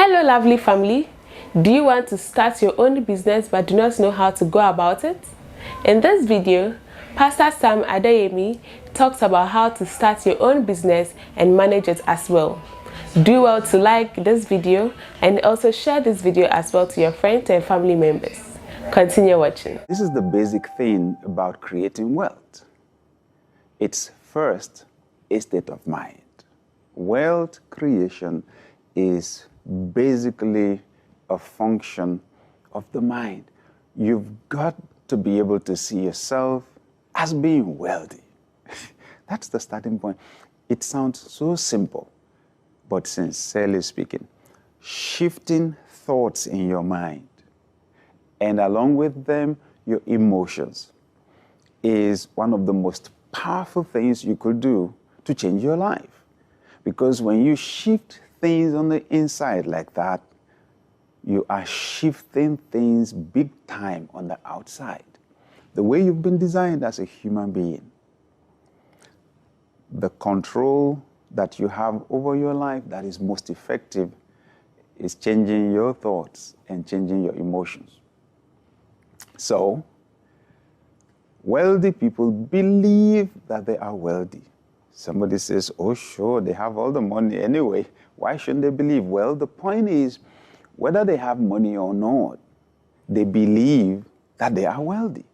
Hello lovely family, do you want to start your own business but do not know how to go about it? In this video, Pastor Sam Adeyemi talks about how to start your own business and manage it as well. Do well to like this video and also share this video as well to your friends and family members. Continue watching. This is the basic thing about creating wealth. It's first a state of mind. Wealth creation is basically a function of the mind. You've got to be able to see yourself as being wealthy. That's the starting point. It sounds so simple, but sincerely speaking, shifting thoughts in your mind and along with them, your emotions is one of the most powerful things you could do to change your life. Because when you shift things on the inside like that, you are shifting things big time on the outside. The way you've been designed as a human being, the control that you have over your life that is most effective is changing your thoughts and changing your emotions. So, wealthy people believe that they are wealthy. Somebody says, oh sure, they have all the money anyway. Why shouldn't they believe? Well, the point is, whether they have money or not, they believe that they are wealthy.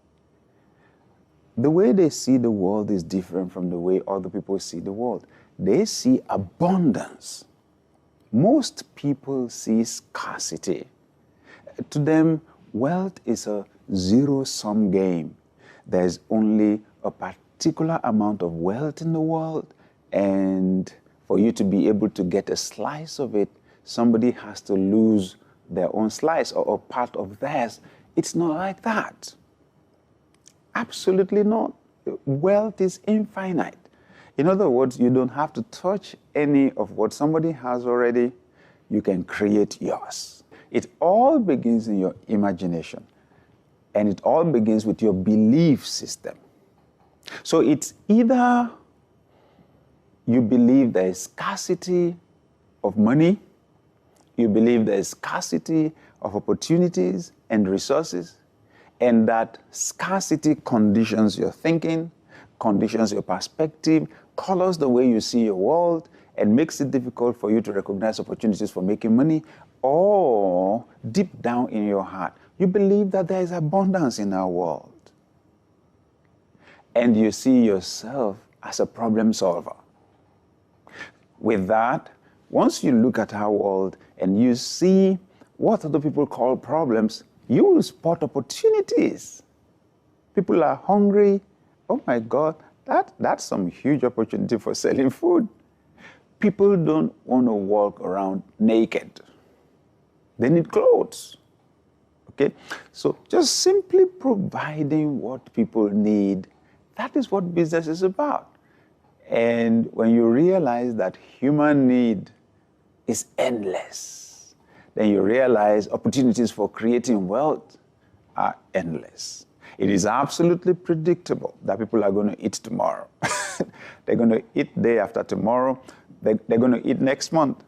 The way they see the world is different from the way other people see the world. They see abundance. Most people see scarcity. To them, wealth is a zero-sum game. There's only a particular amount of wealth in the world, and for you to be able to get a slice of it, somebody has to lose their own slice or a part of theirs. It's not like that. Absolutely not. Wealth is infinite. In other words, you don't have to touch any of what somebody has already. You can create yours. It all begins in your imagination, and it all begins with your belief system. So it's either you believe there is scarcity of money, you believe there is scarcity of opportunities and resources, and that scarcity conditions your thinking, conditions your perspective, colors the way you see your world, and makes it difficult for you to recognize opportunities for making money. Or deep down in your heart, you believe that there is abundance in our world, and you see yourself as a problem solver. With that, once you look at our world and you see what other people call problems, you will spot opportunities. People are hungry. Oh my God, that's some huge opportunity for selling food. People don't want to walk around naked. They need clothes. Okay? So just simply providing what people need, that is what business is about. And when you realize that human need is endless, then you realize opportunities for creating wealth are endless. It is absolutely predictable that people are going to eat tomorrow. They're going to eat day after tomorrow. They're going to eat next month.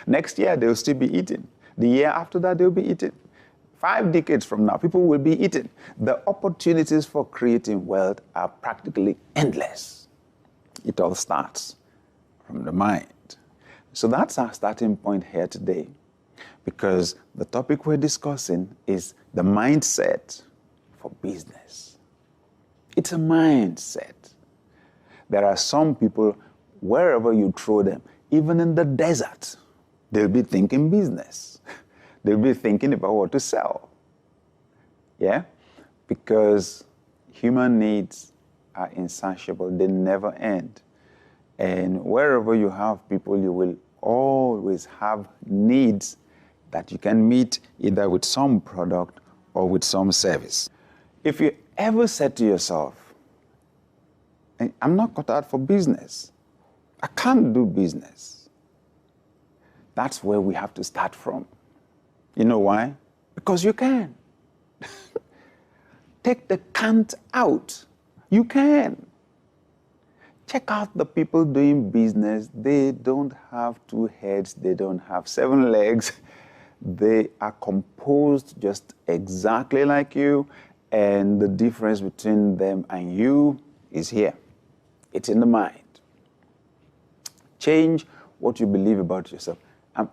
Next year, they'll still be eating. The year after that, they'll be eating. 5 decades from now, people will be eating. The opportunities for creating wealth are practically endless. It all starts from the mind. So that's our starting point here today, because the topic we're discussing is the mindset for business. It's a mindset. There are some people, wherever you throw them, even in the desert, they'll be thinking business. They'll be thinking about what to sell. Yeah? Because human needs are insatiable. They never end. And wherever you have people, you will always have needs that you can meet either with some product or with some service. If you ever said to yourself, I'm not cut out for business, I can't do business, that's where we have to start from. You know why? Because you can. Take the can't out. You can. Check out the people doing business. They don't have two heads. They don't have 7 legs. They are composed just exactly like you. And the difference between them and you is here. It's in the mind. Change what you believe about yourself.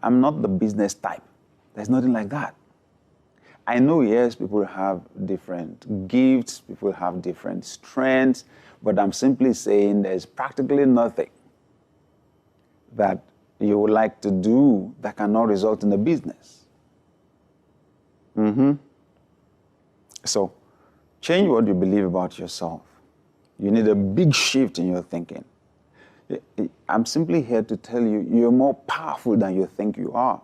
I'm not the business type. There's nothing like that. I know, yes, people have different gifts, people have different strengths, but I'm simply saying there's practically nothing that you would like to do that cannot result in a business. So, change what you believe about yourself. You need a big shift in your thinking. I'm simply here to tell you, you're more powerful than you think you are.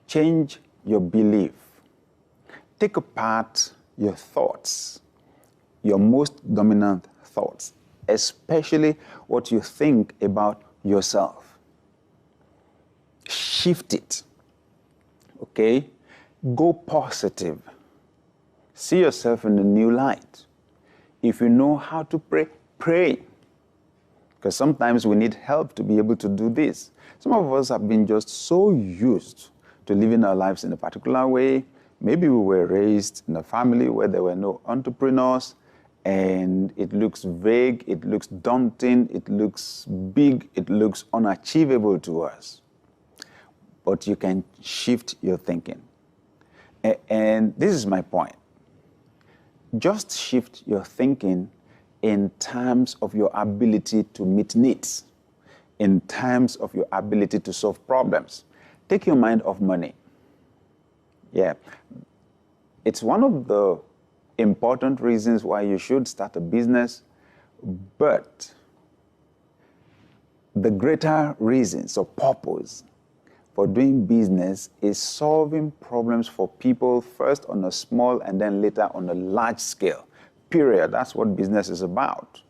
Change your belief. Take apart your thoughts, your most dominant thoughts, especially what you think about yourself. Shift it, okay? Go positive. See yourself in a new light. If you know how to pray, pray. Because sometimes we need help to be able to do this. Some of us have been just so used to living our lives in a particular way. Maybe we were raised in a family where there were no entrepreneurs, and it looks vague, it looks daunting, it looks big, it looks unachievable to us. But you can shift your thinking. And this is my point. Just shift your thinking in terms of your ability to meet needs, in terms of your ability to solve problems. Take your mind off money. Yeah. It's one of the important reasons why you should start a business, but the greater reasons or purpose for doing business is solving problems for people first on a small and then later on a large scale. Period. That's what business is about.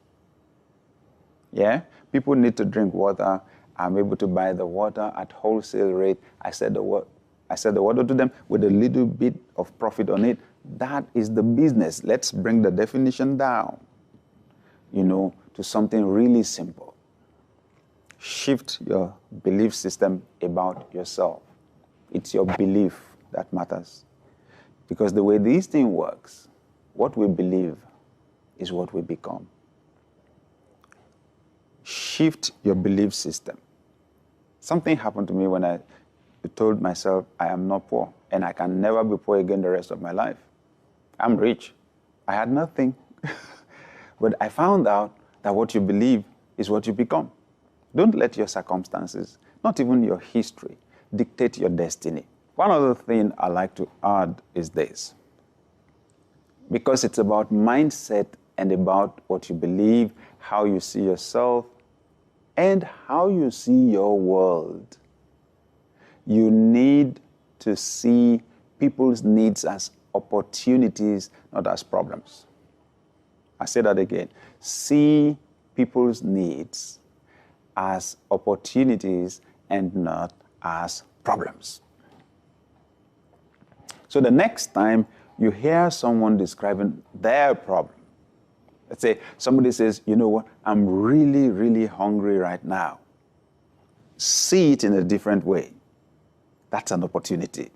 Yeah? People need to drink water. I'm able to buy the water at wholesale rate. I said the water to them with a little bit of profit on it. That is the business. Let's bring the definition down, to something really simple. Shift your belief system about yourself. It's your belief that matters. Because the way this thing works, what we believe is what we become. Shift your belief system. Something happened to me when I told myself I am not poor and I can never be poor again the rest of my life. I'm rich. I had nothing. But I found out that what you believe is what you become. Don't let your circumstances, not even your history, dictate your destiny. One other thing I like to add is this. Because it's about mindset and about what you believe, how you see yourself, and how you see your world. You need to see people's needs as opportunities, not as problems. I say that again. See people's needs as opportunities and not as problems. So the next time you hear someone describing their problem, let's say somebody says, you know what, I'm really, really hungry right now. See it in a different way. That's an opportunity.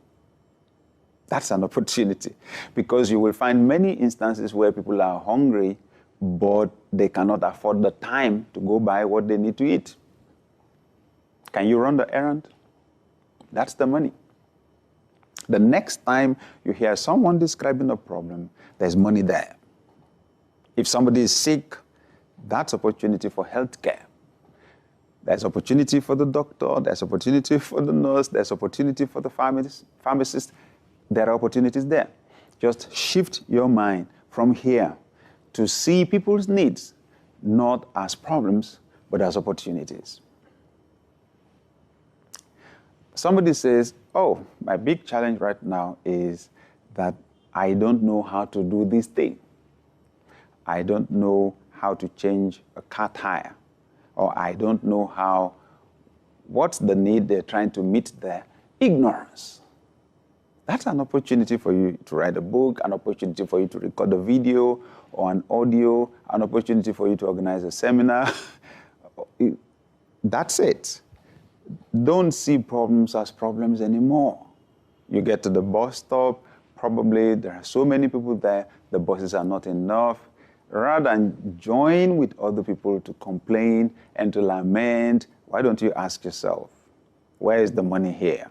That's an opportunity. Because you will find many instances where people are hungry, but they cannot afford the time to go buy what they need to eat. Can you run the errand? That's the money. The next time you hear someone describing a problem, there's money there. If somebody is sick, that's opportunity for healthcare. There's opportunity for the doctor, there's opportunity for the nurse, there's opportunity for the pharmacist. There are opportunities there. Just shift your mind from here to see people's needs, not as problems, but as opportunities. Somebody says, oh, my big challenge right now is that I don't know how to do this thing. I don't know how to change a car tire, or I don't know what's the need they're trying to meet there. Ignorance. That's an opportunity for you to write a book, an opportunity for you to record a video or an audio, an opportunity for you to organize a seminar. That's it. Don't see problems as problems anymore. You get to the bus stop, probably there are so many people there, the buses are not enough. Rather than join with other people to complain and to lament, why don't you ask yourself, where is the money here?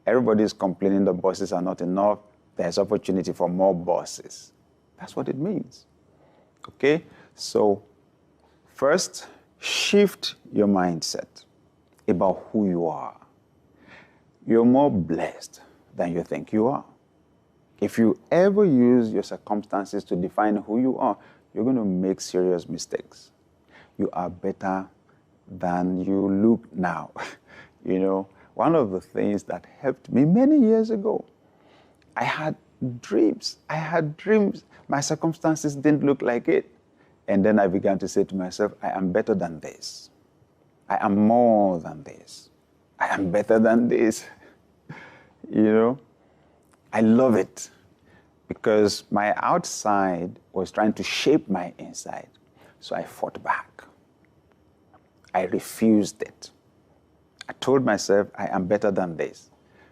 Everybody is complaining the buses are not enough. There's opportunity for more buses. That's what it means. Okay? So, first, shift your mindset about who you are. You're more blessed than you think you are. If you ever use your circumstances to define who you are, you're going to make serious mistakes. You are better than you look now. You know, one of the things that helped me many years ago, I had dreams. My circumstances didn't look like it. And then I began to say to myself, I am better than this. I am more than this. I am better than this. You know, I love it because my outside was trying to shape my inside. So I fought back. I refused it. I told myself, I am better than this.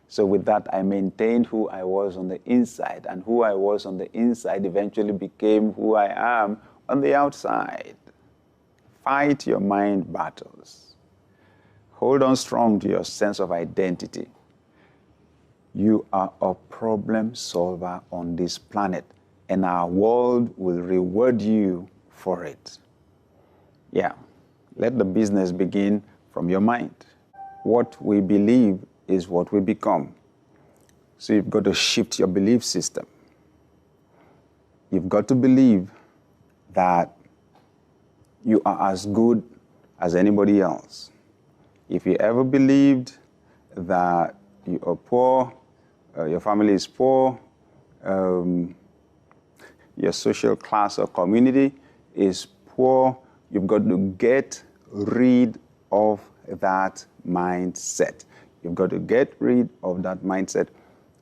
So with that, I maintained who I was on the inside, and who I was on the inside eventually became who I am on the outside. Fight your mind battles. Hold on strong to your sense of identity. You are a problem solver on this planet, and our world will reward you for it. Yeah, let the business begin from your mind. What we believe is what we become. So you've got to shift your belief system. You've got to believe that you are as good as anybody else. If you ever believed that you are poor, your family is poor, your social class or community is poor, you've got to get rid of that mindset. You've got to get rid of that mindset.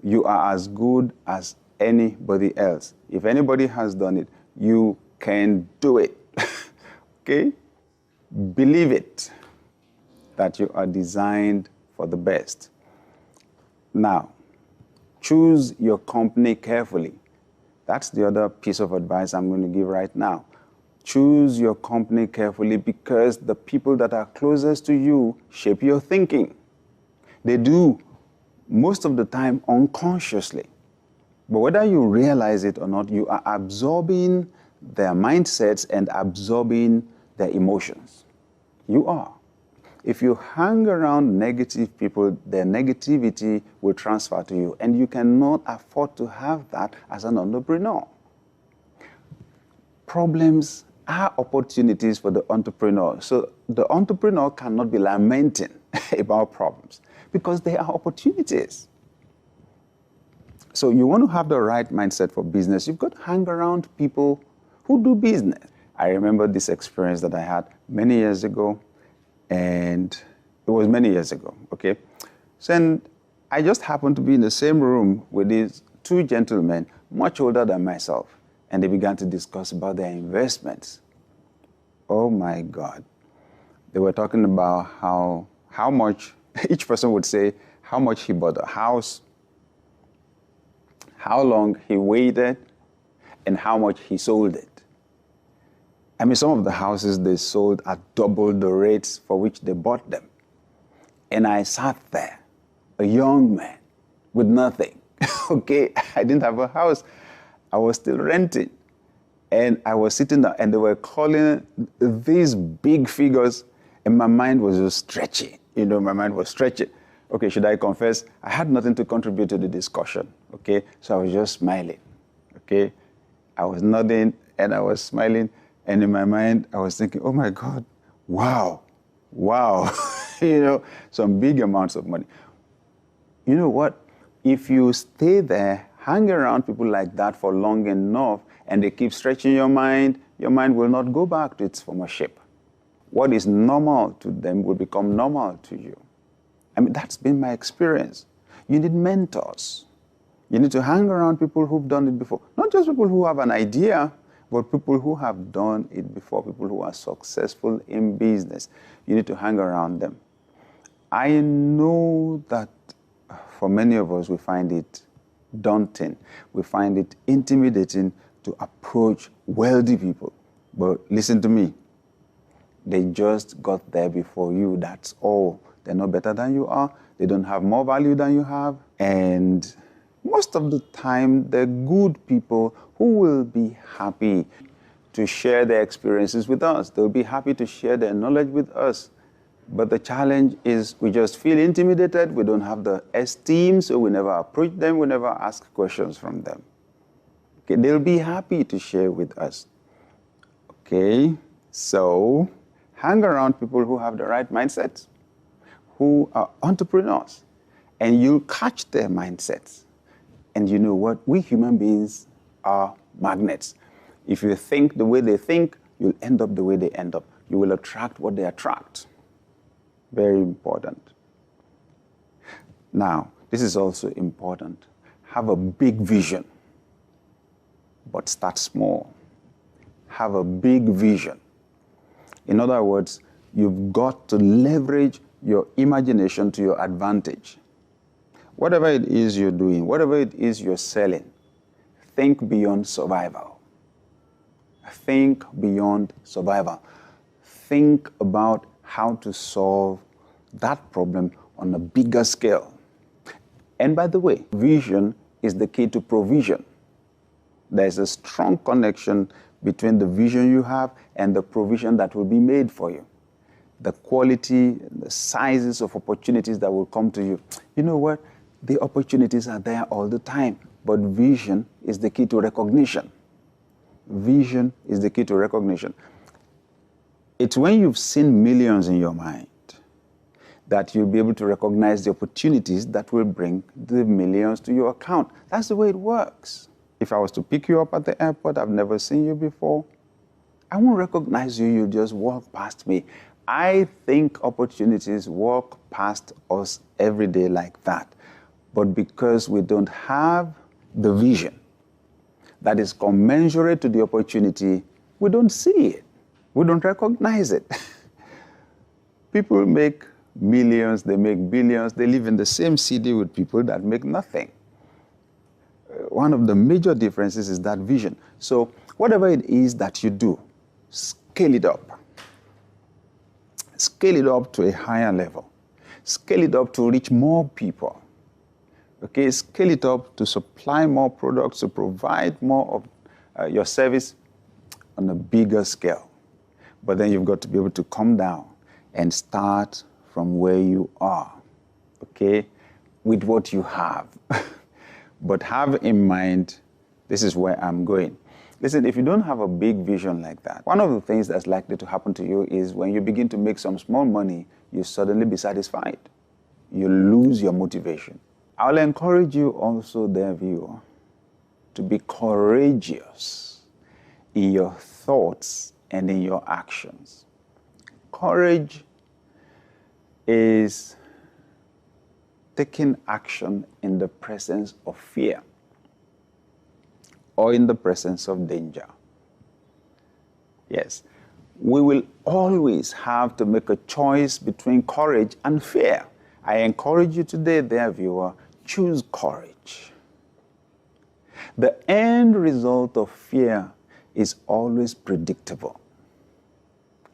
You are as good as anybody else. If anybody has done it, you can do it. Okay? Believe it, that you are designed for the best. Now, choose your company carefully. That's the other piece of advice I'm going to give right now. Choose your company carefully because the people that are closest to you shape your thinking. They do most of the time unconsciously. But whether you realize it or not, you are absorbing their mindsets and absorbing their emotions. You are. If you hang around negative people, their negativity will transfer to you, and you cannot afford to have that as an entrepreneur. Problems are opportunities for the entrepreneur. So the entrepreneur cannot be lamenting about problems because they are opportunities. So you want to have the right mindset for business. You've got to hang around people who do business. I remember this experience that I had many years ago, and it was many years ago, okay? So and I just happened to be in the same room with these two gentlemen, much older than myself, and they began to discuss about their investments. Oh my God. They were talking about how much, each person would say how much he bought a house, how long he waited, and how much he sold it. I mean, some of the houses they sold at double the rates for which they bought them. And I sat there, a young man with nothing. Okay, I didn't have a house. I was still renting. And I was sitting there, and they were calling these big figures, and my mind was just stretching. You know, my mind was stretching. Okay, should I confess? I had nothing to contribute to the discussion. Okay, so I was just smiling. Okay, I was nodding, and I was smiling. And in my mind, I was thinking, oh my God, wow, you know, some big amounts of money. You know what? If you stay there, hang around people like that for long enough, and they keep stretching your mind will not go back to its former shape. What is normal to them will become normal to you. I mean, that's been my experience. You need mentors. You need to hang around people who've done it before. Not just people who have an idea, but people who have done it before, people who are successful in business. You need to hang around them. I know that for many of us, we find it daunting. We find it intimidating to approach wealthy people. But listen to me. They just got there before you, that's all. They're not better than you are. They don't have more value than you have. And most of the time, they're good people who will be happy to share their experiences with us. They'll be happy to share their knowledge with us. But the challenge is we just feel intimidated. We don't have the esteem, so we never approach them. We never ask questions from them. Okay, they'll be happy to share with us. Okay, so hang around people who have the right mindset, who are entrepreneurs, and you'll catch their mindsets. And you know what? We human beings are magnets. If you think the way they think, you'll end up the way they end up. You will attract what they attract. Very important. Now, this is also important. Have a big vision, but start small. Have a big vision. In other words, you've got to leverage your imagination to your advantage. Whatever it is you're doing, whatever it is you're selling, think beyond survival. Think beyond survival. Think about how to solve that problem on a bigger scale. And by the way, vision is the key to provision. There's a strong connection between the vision you have and the provision that will be made for you. The quality, the sizes of opportunities that will come to you. You know what? The opportunities are there all the time, but vision is the key to recognition. Vision is the key to recognition. It's when you've seen millions in your mind that you'll be able to recognize the opportunities that will bring the millions to your account. That's the way it works. If I was to pick you up at the airport, I've never seen you before, I won't recognize you, you'll just walk past me. I think opportunities walk past us every day like that. But because we don't have the vision that is commensurate to the opportunity, we don't see it. We don't recognize it. People make millions, they make billions, they live in the same city with people that make nothing. One of the major differences is that vision. So whatever it is that you do, scale it up. Scale it up to a higher level. Scale it up to reach more people. Okay, scale it up to supply more products, to provide more of your service on a bigger scale. But then you've got to be able to come down and start from where you are, okay, with what you have. But have in mind, this is where I'm going. Listen, if you don't have a big vision like that, one of the things that's likely to happen to you is when you begin to make some small money, you suddenly be satisfied. You lose your motivation. I'll encourage you also, dear viewer, to be courageous in your thoughts and in your actions. Courage is taking action in the presence of fear or in the presence of danger. Yes, we will always have to make a choice between courage and fear. I encourage you today, dear viewer, choose courage. The end result of fear is always predictable.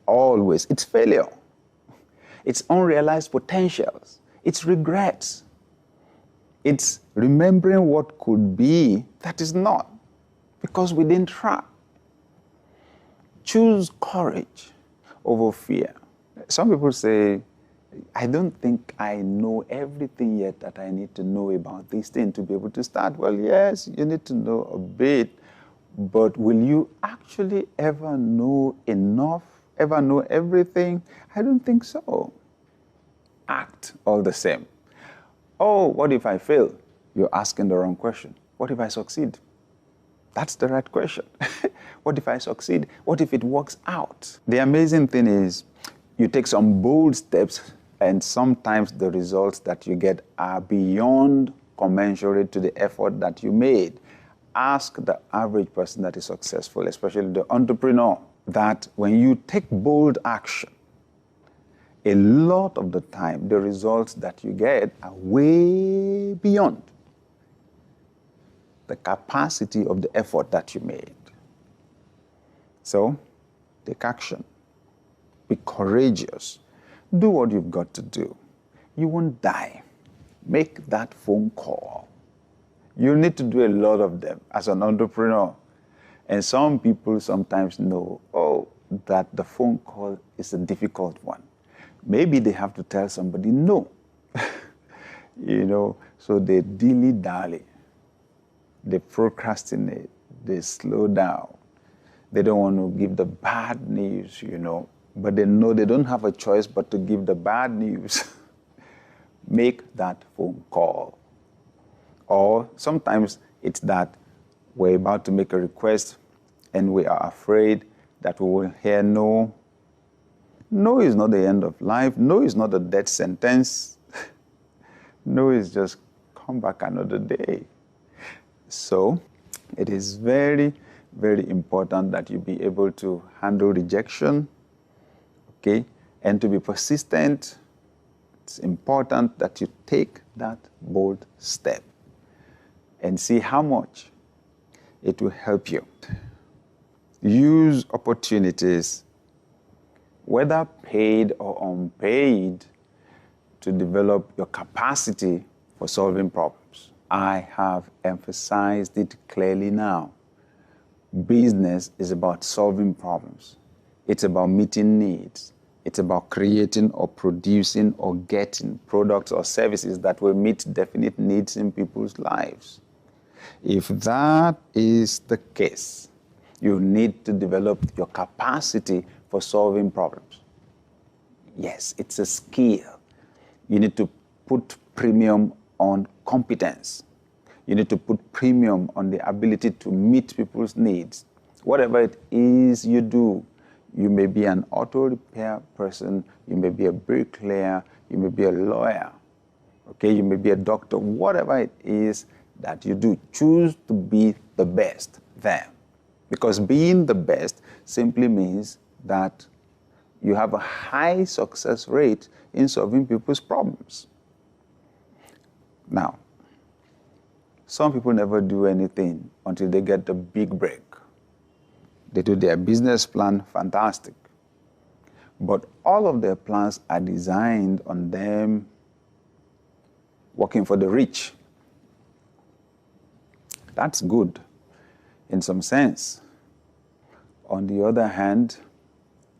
Always. It's failure. It's unrealized potentials. It's regrets. It's remembering what could be that is not, because we didn't try. Choose courage over fear. Some people say, I don't think I know everything yet that I need to know about this thing to be able to start. Well, yes, you need to know a bit, but will you actually ever know enough, ever know everything? I don't think so. Act all the same. Oh, what if I fail? You're asking the wrong question. What if I succeed? That's the right question. What if I succeed? What if it works out? The amazing thing is you take some bold steps and sometimes the results that you get are beyond commensurate to the effort that you made. Ask the average person that is successful, especially the entrepreneur, that when you take bold action, a lot of the time, the results that you get are way beyond the capacity of the effort that you made. So, take action. Be courageous. Do what you've got to do. You won't die. Make that phone call. You need to do a lot of them as an entrepreneur. And some people sometimes know, that the phone call is a difficult one. Maybe they have to tell somebody no. So they dilly-dally. They procrastinate. They slow down. They don't want to give the bad news, but they know they don't have a choice but to give the bad news. Make that phone call. Or sometimes it's that we're about to make a request and we are afraid that we will hear no. No is not the end of life. No is not a death sentence. No is just come back another day. So it is very, very important that you be able to handle rejection, okay, and to be persistent. It's important that you take that bold step and see how much it will help you. Use opportunities, whether paid or unpaid, to develop your capacity for solving problems. I have emphasized it clearly now. Business is about solving problems. It's about meeting needs. It's about creating or producing or getting products or services that will meet definite needs in people's lives. If that is the case, you need to develop your capacity for solving problems. Yes, it's a skill. You need to put premium on competence. You need to put premium on the ability to meet people's needs. Whatever it is you do, you may be an auto repair person, you may be a bricklayer, you may be a lawyer, okay, you may be a doctor, whatever it is that you do, choose to be the best there. Because being the best simply means that you have a high success rate in solving people's problems. Now, some people never do anything until they get the big break. They do their business plan, fantastic. But all of their plans are designed on them working for the rich. That's good in some sense. On the other hand,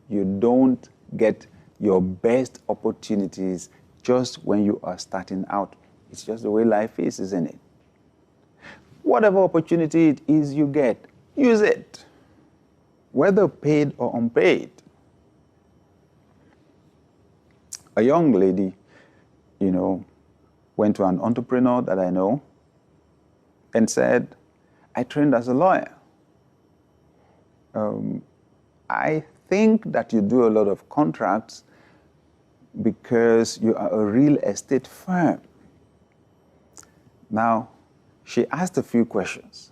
you don't get your best opportunities just when you are starting out. It's just the way life is, isn't it? Whatever opportunity it is you get, use it, whether paid or unpaid. A young lady, went to an entrepreneur that I know and said, I trained as a lawyer. I think that you do a lot of contracts because you are a real estate firm. Now, she asked a few questions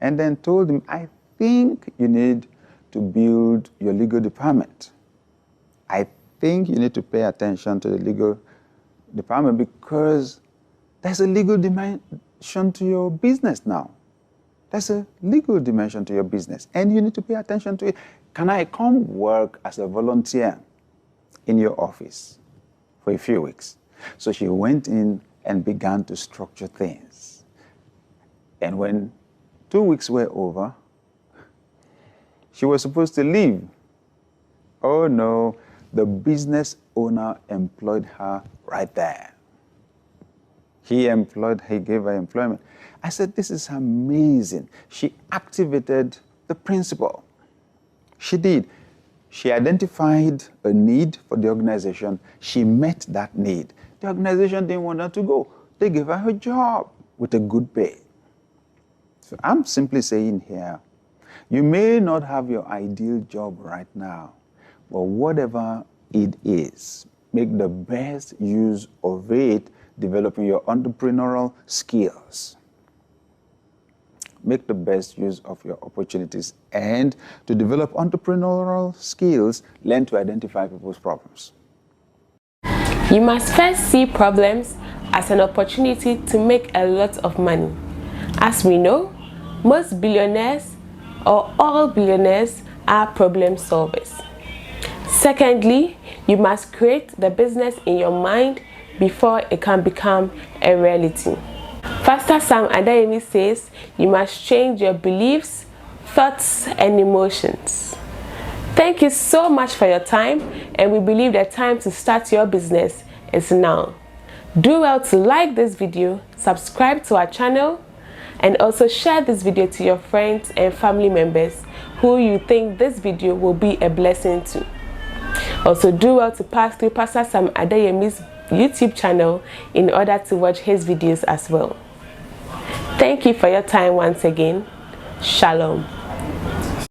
and then told him, I think you need to build your legal department. I think you need to pay attention to the legal department because there's a legal dimension to your business now. There's a legal dimension to your business and you need to pay attention to it. Can I come work as a volunteer in your office for a few weeks? So she went in and began to structure things. And when 2 weeks were over, she was supposed to leave. Oh no, the business owner employed her right there. He gave her employment. I said, this is amazing. She activated the principle. She did. She identified a need for the organization. She met that need. The organization didn't want her to go. They gave her a job with a good pay. So I'm simply saying here, you may not have your ideal job right now, but whatever it is, make the best use of it developing your entrepreneurial skills. Make the best use of your opportunities, and to develop entrepreneurial skills, learn to identify people's problems. You must first see problems as an opportunity to make a lot of money. As we know, most billionaires or all billionaires are problem solvers. Secondly, you must create the business in your mind before it can become a reality. Pastor SAM Adeyemi says you must change your beliefs, thoughts, and emotions. Thank you so much for your time, and we believe the time to start your business is now. Do well to like this video, subscribe to our channel, and also share this video to your friends and family members who you think this video will be a blessing to. Also, do well to pass through Pastor SAM Adeyemi's YouTube channel in order to watch his videos as well. Thank you for your time once again. Shalom.